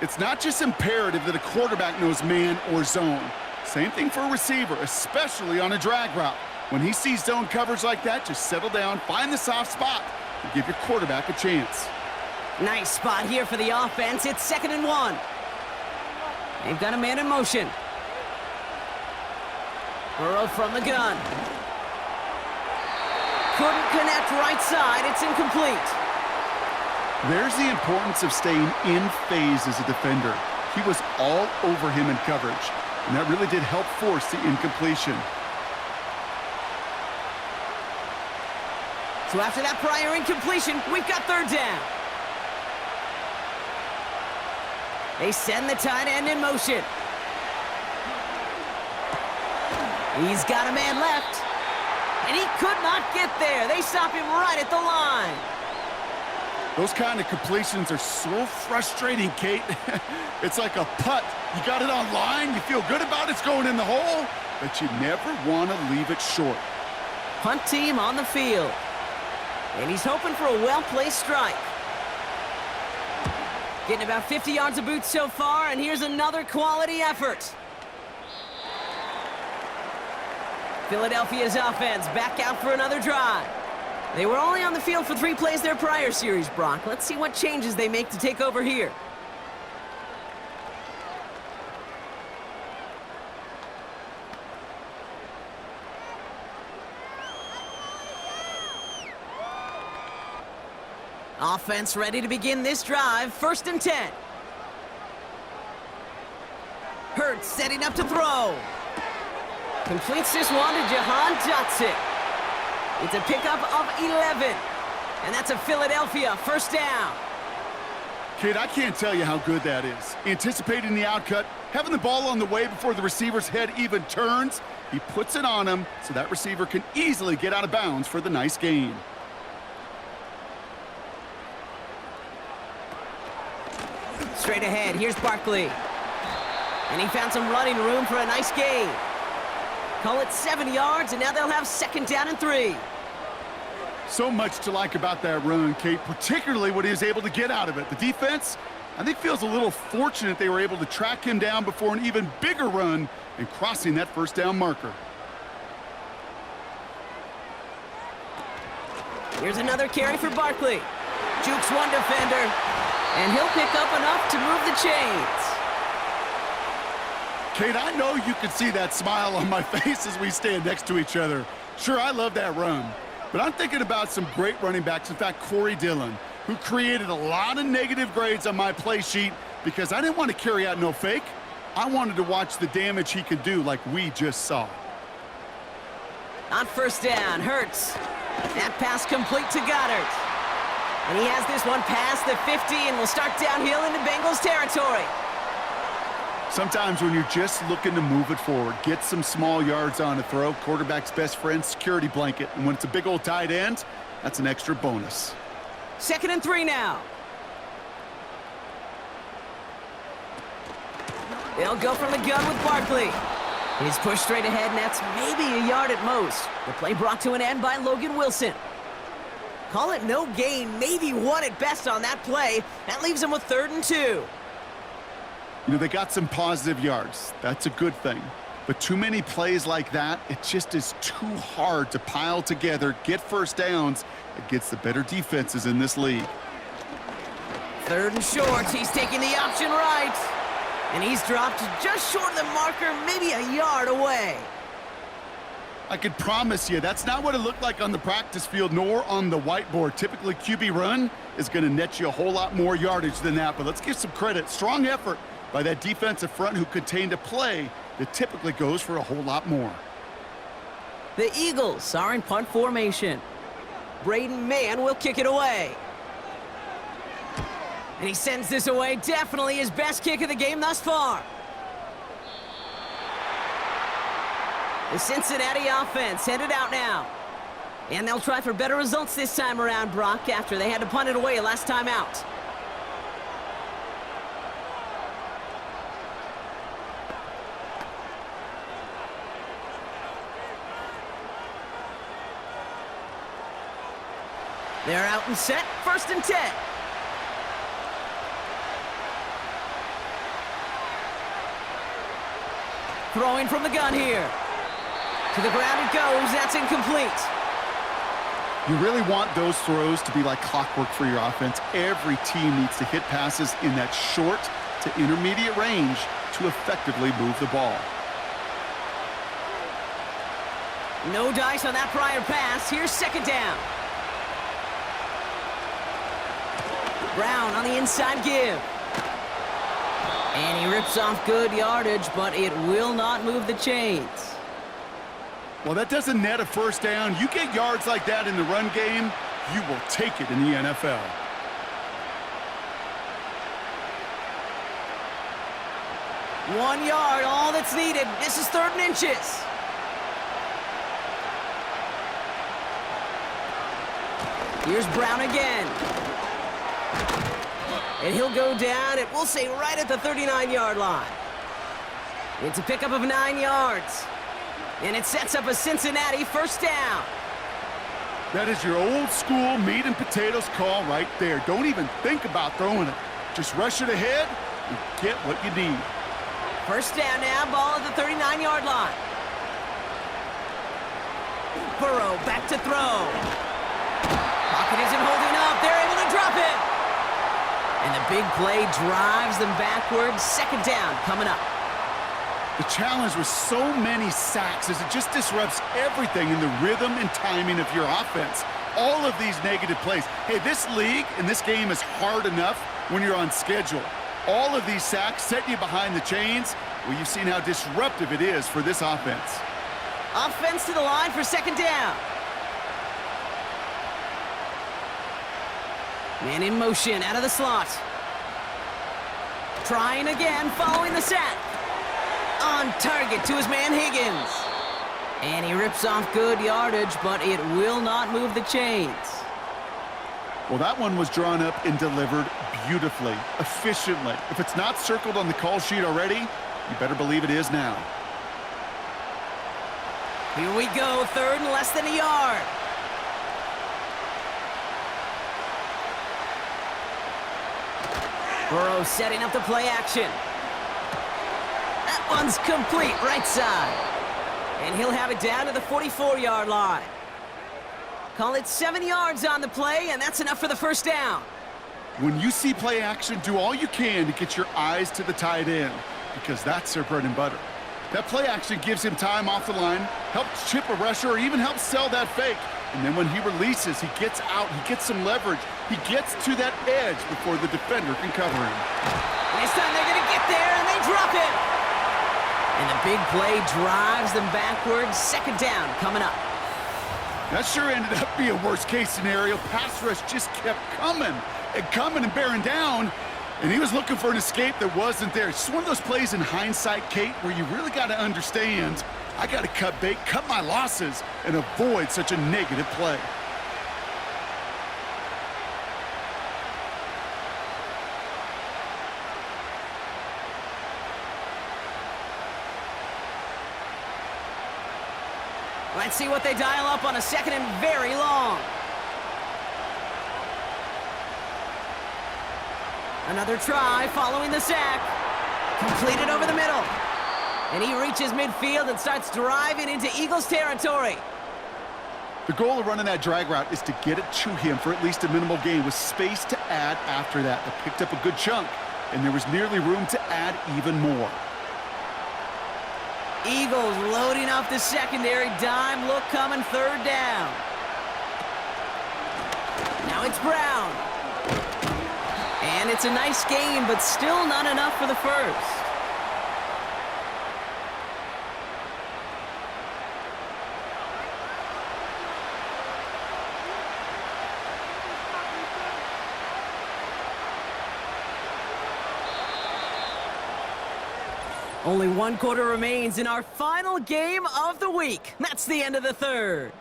It's not just imperative that a quarterback knows man or zone. Same thing for a receiver, especially on a drag route. When he sees zone coverage like that, just settle down, find the soft spot, and give your quarterback a chance. Nice spot here for the offense. It's 2nd and 1. They've got a man in motion. Burrow from the gun. Couldn't connect right side. It's incomplete. There's the importance of staying in phase as a defender. He was all over him in coverage, and that really did help force the incompletion. So after that prior incompletion, we've got 3rd down. They send the tight end in motion. He's got a man left, and he could not get there. They stop him right at the line. Those kind of completions are so frustrating, Kate. It's like a putt. You got it on line, you feel good about it's going in the hole, but you never want to leave it short. Punt team on the field. And he's hoping for a well-placed strike. Getting about 50 yards of boots so far, and here's another quality effort. Philadelphia's offense back out for another drive. They were only on the field for 3 plays their prior series, Brock. Let's see what changes they make to take over here. Offense ready to begin this drive. 1st and 10. Hurts setting up to throw. Completes this one to Jahan Dotson. It's a pickup of 11. And that's a Philadelphia 1st down. Kid, I can't tell you how good that is. Anticipating the outcut, having the ball on the way before the receiver's head even turns, he puts it on him so that receiver can easily get out of bounds for the nice gain. Straight ahead, here's Barkley. And he found some running room for a nice gain. Call it 7 yards, and now they'll have 2nd down and 3. So much to like about that run, Kate, particularly what he was able to get out of it. The defense, I think, feels a little fortunate they were able to track him down before an even bigger run and crossing that 1st down marker. Here's another carry for Barkley. Jukes one defender, and he'll pick up enough to move the chains. Kate, I know you can see that smile on my face as we stand next to each other. Sure, I love that run. But I'm thinking about some great running backs. In fact, Corey Dillon, who created a lot of negative grades on my play sheet because I didn't want to carry out no fake. I wanted to watch the damage he could do like we just saw. On 1st down, Hurts. That pass complete to Goddard. And he has this one past the 50 and will start downhill into Bengals territory. Sometimes when you're just looking to move it forward, get some small yards on a throw, quarterback's best friend, security blanket. And when it's a big old tight end, that's an extra bonus. 2nd and 3 now. They'll go from the gun with Barkley. He's pushed straight ahead, and that's maybe a yard at most. The play brought to an end by Logan Wilson. Call it no gain, maybe 1 at best on that play. That leaves him with 3rd and 2. You know, they got some positive yards. That's a good thing. But too many plays like that, it just is too hard to pile together, get 1st downs against the better defenses in this league. 3rd and short. He's taking the option right. And he's dropped just short of the marker, maybe a yard away. I can promise you, that's not what it looked like on the practice field nor on the whiteboard. Typically, QB run is going to net you a whole lot more yardage than that. But let's give some credit. Strong effort by that defensive front who contained a play that typically goes for a whole lot more. The Eagles are in punt formation. Braden Mann will kick it away. And he sends this away. Definitely his best kick of the game thus far. The Cincinnati offense headed out now. And they'll try for better results this time around, Brock, after they had to punt it away last time out. They're out and set. 1st and 10. Throwing from the gun here. To the ground it goes. That's incomplete. You really want those throws to be like clockwork for your offense. Every team needs to hit passes in that short to intermediate range to effectively move the ball. No dice on that prior pass. Here's 2nd down. Brown on the inside give. And he rips off good yardage, but it will not move the chains. Well, that doesn't net a 1st down. You get yards like that in the run game, you will take it in the NFL. One yard, all that's needed. This is 3rd and inches. Here's Brown again. And he'll go down, and we'll say right at the 39-yard line. It's a pickup of 9 yards. And it sets up a Cincinnati 1st down. That is your old school meat and potatoes call right there. Don't even think about throwing it. Just rush it ahead and get what you need. 1st down now, ball at the 39-yard line. Burrow back to throw. Pocket isn't holding up. They're able to drop it. And the big play drives them backwards. 2nd down coming up. The challenge with so many sacks is it just disrupts everything in the rhythm and timing of your offense. All of these negative plays. Hey, this league and this game is hard enough when you're on schedule. All of these sacks set you behind the chains. Well, you've seen how disruptive it is for this offense. Offense to the line for second down. Man in motion out of the slot. Trying again following the sack. On target to his man Higgins. And he rips off good yardage, but it will not move the chains. Well, that one was drawn up and delivered beautifully, efficiently. If it's not circled on the call sheet already, you better believe it is now. Here we go, third and less than a yard. Burrow setting up the play action. That one's complete, right side. And he'll have it down to the 44-yard line. Call it 7 yards on the play, and that's enough for the first down. When you see play action, do all you can to get your eyes to the tight end, because that's their bread and butter. That play action gives him time off the line, helps chip a rusher, or even helps sell that fake. And then when he releases, he gets out, he gets some leverage. He gets to that edge before the defender can cover him. This time they're going to get there, and they drop it. And the big play drives them backwards. Second down coming up. That sure ended up being a worst-case scenario. Pass rush just kept coming and bearing down. And he was looking for an escape that wasn't there. It's just one of those plays in hindsight, Kate, where you really got to understand, I got to cut bait, cut my losses, and avoid such a negative play. Let's see what they dial up on a second and very long. Another try following the sack. Completed over the middle. And he reaches midfield and starts driving into Eagles territory. The goal of running that drag route is to get it to him for at least a minimal gain with space to add after that. They picked up a good chunk, and there was nearly room to add even more. Eagles loading up the secondary. Dime look coming, third down. Now it's Brown. And it's a nice game, but still not enough for the first. Only one quarter remains in our final game of the week. That's the end of the third.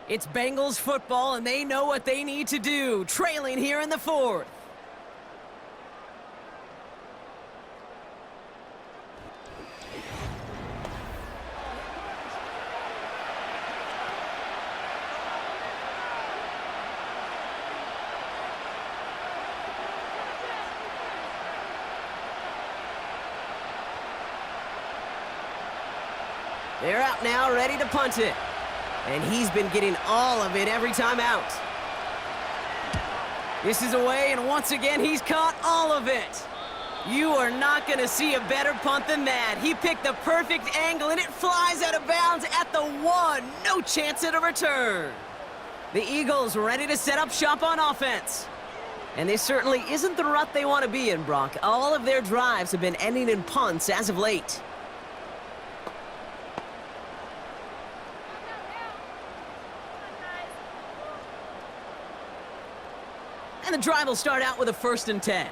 It's Bengals football, and they know what they need to do, trailing here in the fourth. They're out now, ready to punt it. And he's been getting all of it every time out. This is away, and once again, he's caught all of it. You are not going to see a better punt than that. He picked the perfect angle, and it flies out of bounds at the 1. No chance at a return. The Eagles ready to set up shop on offense. And this certainly isn't the rut they want to be in, Brock. All of their drives have been ending in punts as of late. And the drive will start out with a 1st and 10.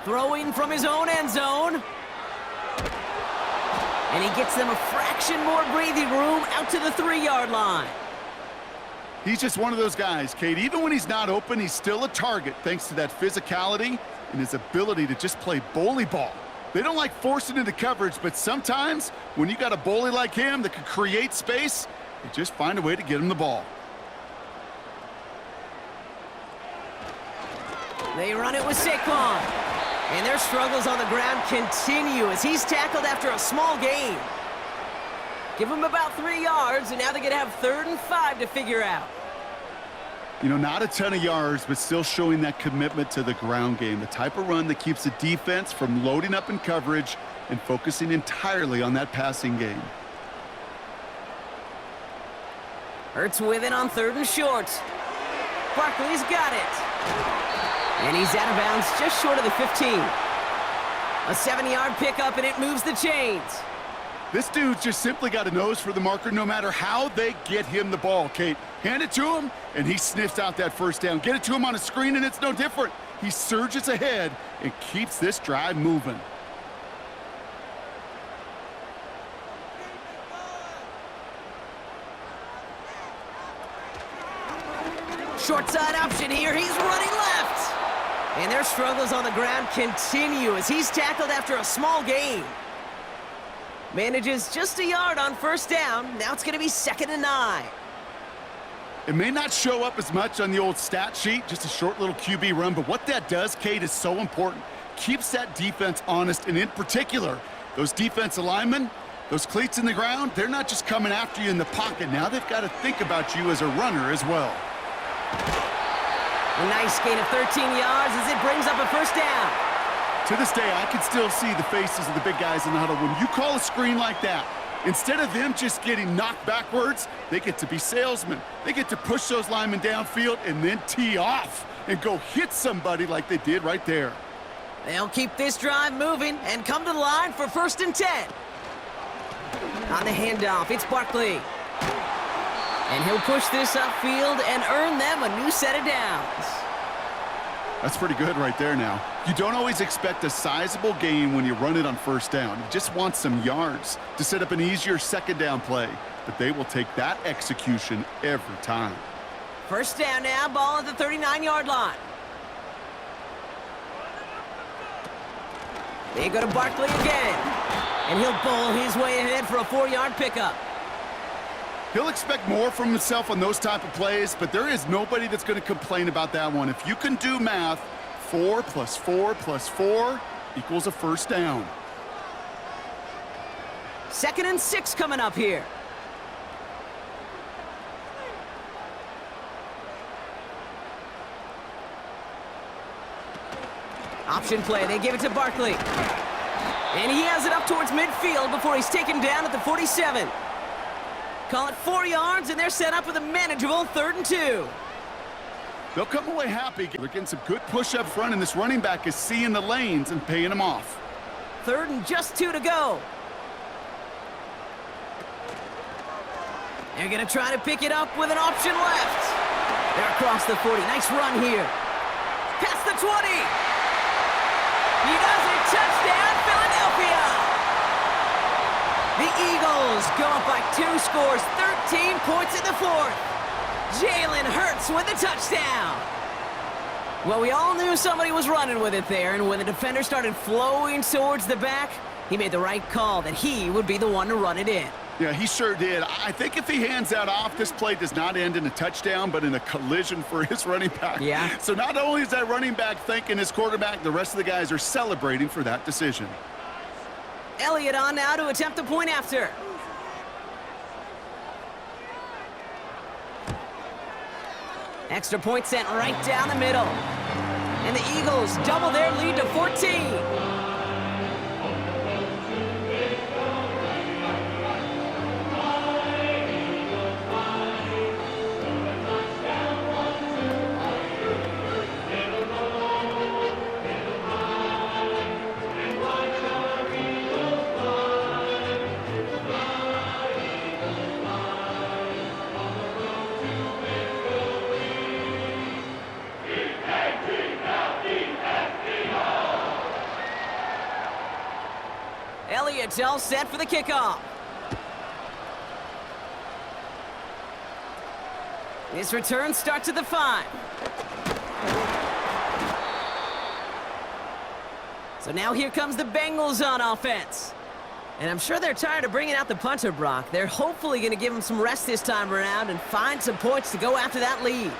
Throwing from his own end zone. And he gets them a fraction more breathing room out to the 3-yard line. He's just one of those guys, Kate. Even when he's not open, he's still a target thanks to that physicality and his ability to just play bully ball. They don't like forcing into coverage, but sometimes when you got a bully like him that can create space, you just find a way to get him the ball. They run it with Saquon. And their struggles on the ground continue as he's tackled after a small gain. Give him about 3 yards, and now they're going to have 3rd and 5 to figure out. You know, not a ton of yards, but still showing that commitment to the ground game. The type of run that keeps the defense from loading up in coverage and focusing entirely on that passing game. Hurts with it on 3rd and short. Barkley's got it. And he's out of bounds just short of the 15. A 7-yard pickup, and it moves the chains. This dude's just simply got a nose for the marker no matter how they get him the ball, Kate. Hand it to him, and he sniffs out that first down. Get it to him on a screen, and it's no different. He surges ahead and keeps this drive moving. Short side option here. He's running left. And their struggles on the ground continue as he's tackled after a small gain. Manages just a yard on 1st down. Now it's going to be 2nd and 9. It may not show up as much on the old stat sheet, just a short little QB run, but what that does, Kate, is so important. Keeps that defense honest, and in particular, those defensive linemen, those cleats in the ground, they're not just coming after you in the pocket. Now they've got to think about you as a runner as well. A nice gain of 13 yards as it brings up a 1st down. To this day, I can still see the faces of the big guys in the huddle. When you call a screen like that, instead of them just getting knocked backwards, they get to be salesmen. They get to push those linemen downfield and then tee off and go hit somebody like they did right there. They'll keep this drive moving and come to the line for 1st and 10. On the handoff, it's Barkley. And he'll push this upfield and earn them a new set of downs. That's pretty good right there now. You don't always expect a sizable gain when you run it on 1st down. You just want some yards to set up an easier 2nd down play. But they will take that execution every time. 1st down now, ball at the 39-yard line. They go to Barkley again. And he'll bowl his way ahead for a 4-yard pickup. He'll expect more from himself on those type of plays, but there is nobody that's going to complain about that one. If you can do math, 4 + 4 + 4 equals a 1st down. 2nd and 6 coming up here. Option play, they give it to Barkley. And he has it up towards midfield before he's taken down at the 47. Call it 4 yards, and they're set up with a manageable 3rd and 2. They'll come away happy. They're getting some good push up front, and this running back is seeing the lanes and paying them off. 3rd and just 2 to go. They're going to try to pick it up with an option left. They're across the 40. Nice run here. Past the 20. He does it. Touchdown, Philadelphia. The Eagles go up by 2 scores, 13 points in the 4th. Jalen Hurts with a touchdown. Well, we all knew somebody was running with it there, and when the defender started flowing towards the back, he made the right call that he would be the one to run it in. Yeah, he sure did. I think if he hands that off, this play does not end in a touchdown, but in a collision for his running back. Yeah. So not only is that running back thanking his quarterback, the rest of the guys are celebrating for that decision. Elliott on now to attempt the point after. Extra point sent right down the middle. And the Eagles double their lead to 14. Elliott's all set for the kickoff. This return starts at the 5. So now here comes the Bengals on offense. And I'm sure they're tired of bringing out the punter, Brock. They're hopefully going to give him some rest this time around and find some points to go after that lead.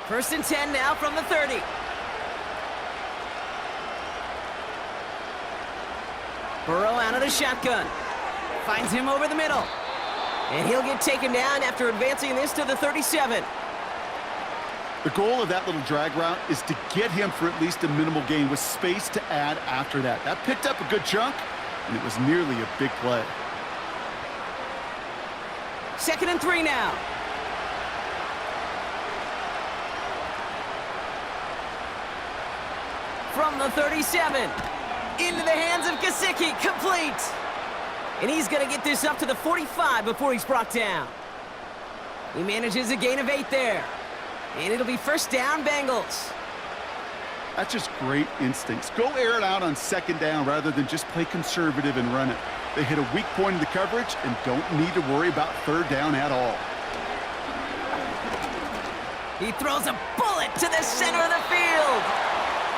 First and 10 now from the 30. Burrow out of the shotgun. Finds him over the middle. And he'll get taken down after advancing this to the 37. The goal of that little drag route is to get him for at least a minimal gain with space to add after that. That picked up a good chunk, and it was nearly a big play. 2nd and 3 now. From the 37. Into the hands of Gesicki. Complete. And he's going to get this up to the 45 before he's brought down. He manages a gain of 8 there. And it'll be 1st down, Bengals. That's just great instincts. Go air it out on 2nd down rather than just play conservative and run it. They hit a weak point in the coverage and don't need to worry about 3rd down at all. He throws a bullet to the center of the field.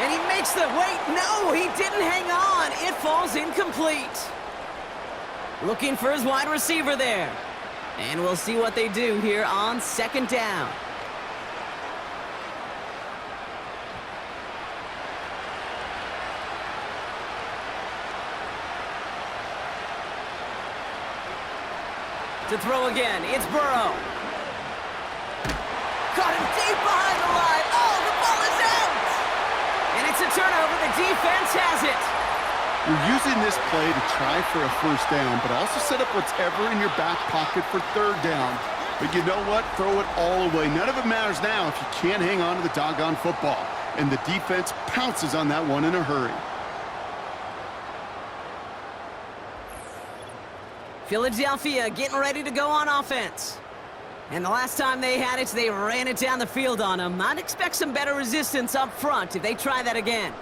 And he makes the... Wait, no, he didn't hang on. It falls incomplete. Looking for his wide receiver there. And we'll see what they do here on 2nd down. To throw again, it's Burrow. Caught him deep behind the line. Oh, the ball is out! And it's a turnover. The defense has it. You're using this play to try for a 1st down, but also set up whatever in your back pocket for 3rd down. But you know what? Throw it all away. None of it matters now if you can't hang on to the doggone football. And the defense pounces on that one in a hurry. Philadelphia getting ready to go on offense. And the last time they had it, they ran it down the field on them. I'd expect some better resistance up front if they try that again.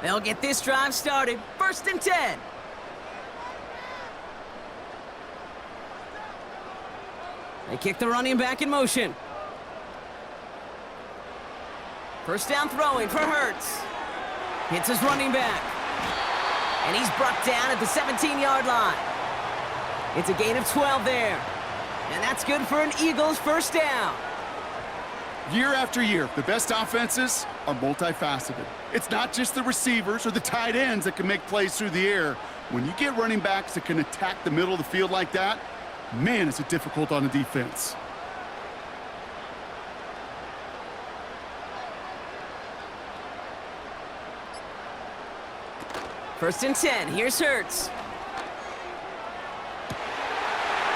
They'll get this drive started. 1st and 10. They kick the running back in motion. 1st down throwing for Hurts. Hits his running back. And he's brought down at the 17-yard line. It's a gain of 12 there. And that's good for an Eagles 1st down. Year after year, the best offenses are multifaceted. It's not just the receivers or the tight ends that can make plays through the air. When you get running backs that can attack the middle of the field like that, man, is it difficult on the defense. First and 10. Here's Hurts.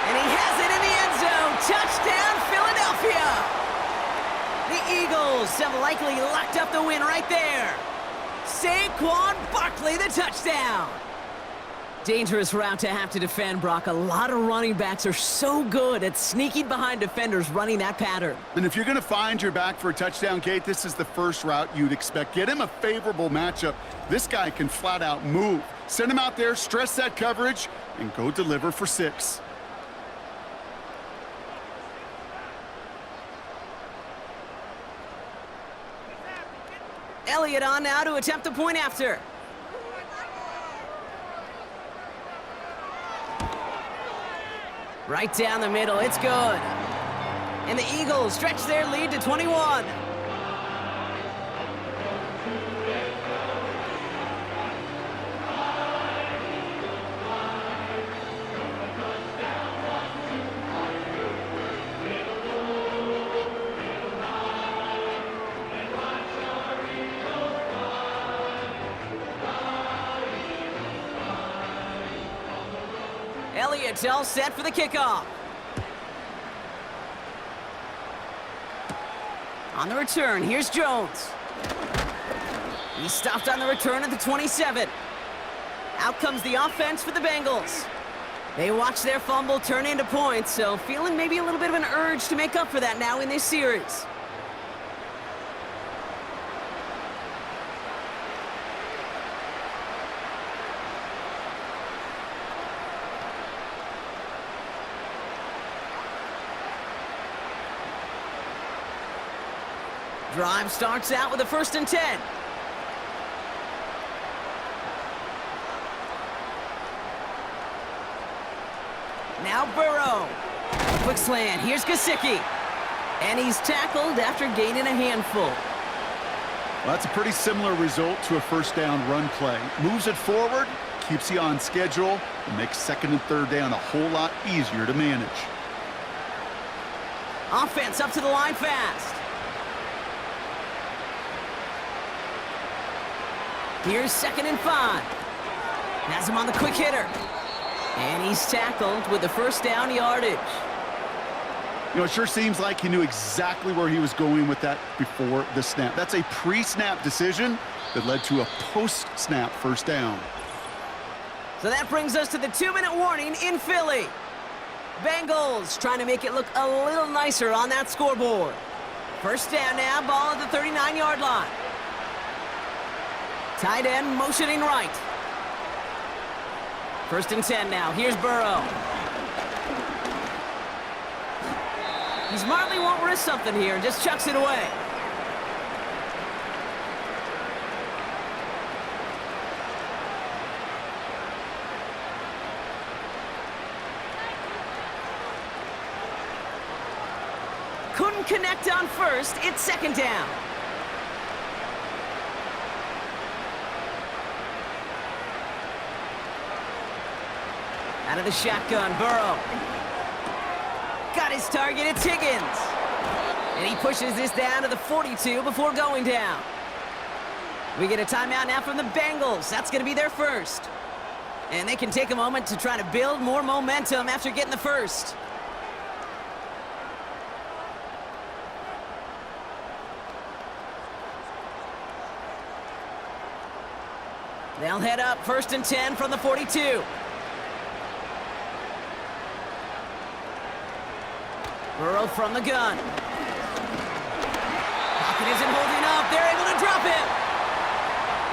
And he has it in the end zone. Touchdown, Philadelphia. The Eagles have likely locked up the win right there. Saquon Barkley, the touchdown. Dangerous route to have to defend, Brock. A lot of running backs are so good at sneaking behind defenders running that pattern. And if you're going to find your back for a touchdown, Kate, this is the first route you'd expect. Get him a favorable matchup. This guy can flat out move. Send him out there, stress that coverage, and go deliver for 6. Elliott on now to attempt the point after. Right down the middle, it's good. And the Eagles stretch their lead to 21. Elliott's all set for the kickoff. On the return, here's Jones. He stopped on the return at the 27. Out comes the offense for the Bengals. They watch their fumble turn into points, so feeling maybe a little bit of an urge to make up for that now in this series. Drive starts out with a 1st and 10. Now Burrow. Quick slant. Here's Gesicki. And he's tackled after gaining a handful. Well, that's a pretty similar result to a first down run play. Moves it forward, keeps you on schedule, and makes second and third down a whole lot easier to manage. Offense up to the line fast. Here's 2nd and 5. Has him on the quick hitter. And he's tackled with the first down yardage. You know, it sure seems like he knew exactly where he was going with that before the snap. That's a pre-snap decision that led to a post-snap first down. So that brings us to the 2-minute warning in Philly. Bengals trying to make it look a little nicer on that scoreboard. First down now, ball at the 39-yard line. Tight end motioning right. 1st and 10 now. Here's Burrow. He smartly won't risk something here and just chucks it away. Couldn't connect on first. It's 2nd down. Out of the shotgun, Burrow. Got his target, it's Higgins. And he pushes this down to the 42 before going down. We get a timeout now from the Bengals. That's going to be their first. And they can take a moment to try to build more momentum after getting the first. They'll head up 1st and 10 from the 42. Burrow from the gun. Pocket isn't holding up. They're able to drop it.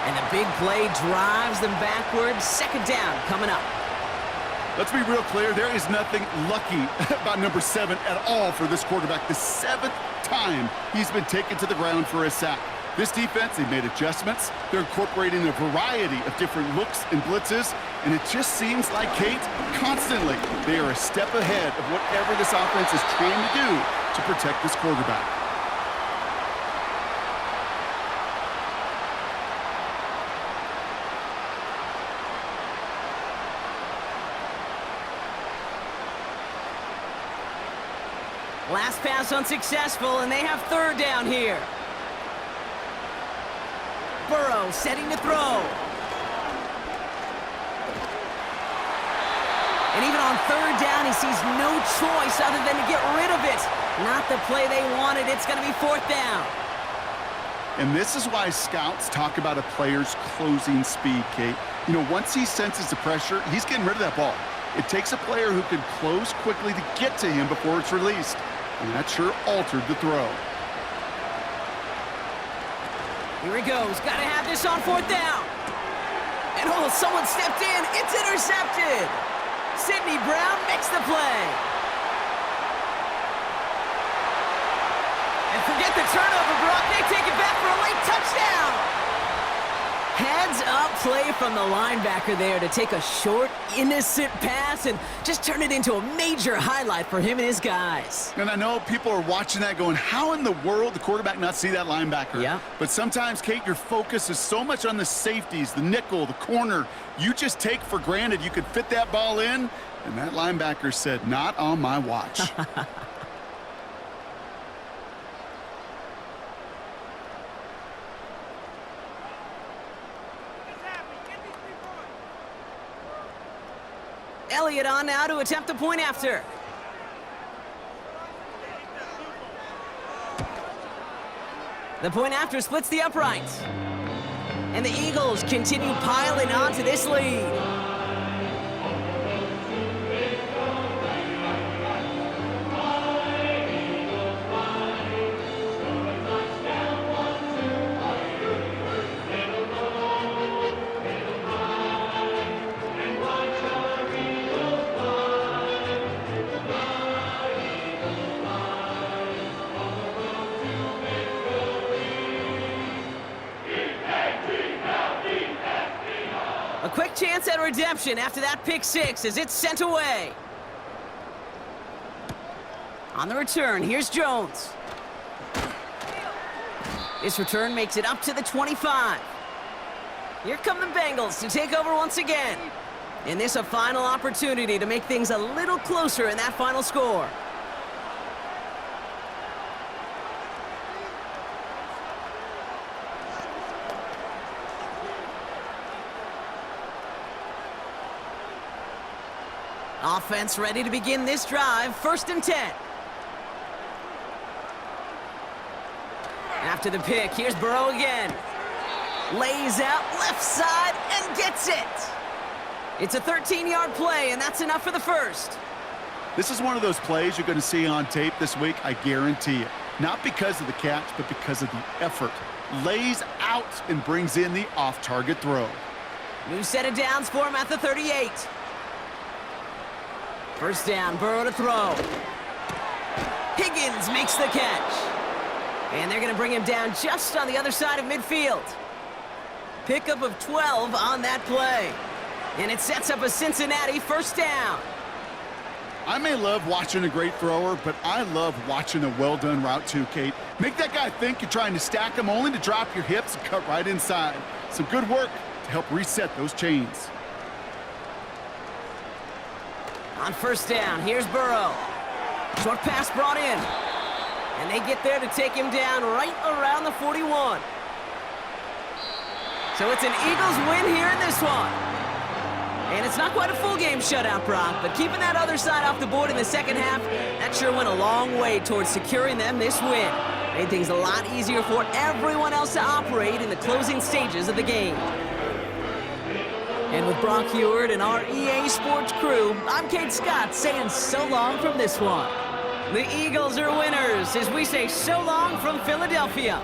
And the big play drives them backwards. 2nd down coming up. Let's be real clear. There is nothing lucky about number 7 at all for this quarterback. The 7th time he's been taken to the ground for a sack. This defense, they've made adjustments. They're incorporating a variety of different looks and blitzes, and it just seems like, Kate, constantly they are a step ahead of whatever this offense is trying to do to protect this quarterback. Last pass unsuccessful, and they have 3rd down here. Burrow setting to throw. And even on 3rd down, he sees no choice other than to get rid of it. Not the play they wanted. It's going to be 4th down. And this is why scouts talk about a player's closing speed, Kate. You know, once he senses the pressure, he's getting rid of that ball. It takes a player who can close quickly to get to him before it's released. And that sure altered the throw. Here he goes. Got to have this on 4th down. And oh, someone stepped in. It's intercepted. Sidney Brown makes the play. And forget the turnover, Brock. They take it back for a late touchdown. Heads up play from the linebacker there to take a short, innocent pass and just turn it into a major highlight for him and his guys. And I know people are watching that going, how in the world the quarterback not see that linebacker? Yeah. But sometimes, Kate, your focus is so much on the safeties, the nickel, the corner. You just take for granted you could fit that ball in, and that linebacker said, not on my watch. Elliott on now to attempt the point after. The point after splits the uprights. And the Eagles continue piling onto this lead. A quick chance at redemption after that pick six as it's sent away. On the return, here's Jones. This return makes it up to the 25. Here come the Bengals to take over once again. And this a final opportunity to make things a little closer in that final score. Offense ready to begin this drive, 1st and 10. After the pick, here's Burrow again. Lays out left side and gets it. It's a 13-yard play, and that's enough for the first. This is one of those plays you're going to see on tape this week, I guarantee it. Not because of the catch, but because of the effort. Lays out and brings in the off-target throw. New set of downs for him at the 38. First down, Burrow to throw. Higgins makes the catch. And they're going to bring him down just on the other side of midfield. Pickup of 12 on that play. And it sets up a Cincinnati 1st down. I may love watching a great thrower, but I love watching a well-done route too, Kate. Make that guy think you're trying to stack him only to drop your hips and cut right inside. Some good work to help reset those chains. On 1st down, here's Burrow. Short pass brought in. And they get there to take him down right around the 41. So it's an Eagles win here in this one. And it's not quite a full game shutout, Brock, but keeping that other side off the board in the second half, that sure went a long way towards securing them this win. Made things a lot easier for everyone else to operate in the closing stages of the game. And with Brock Heward and our EA Sports crew, I'm Kate Scott saying so long from this one. The Eagles are winners as we say so long from Philadelphia.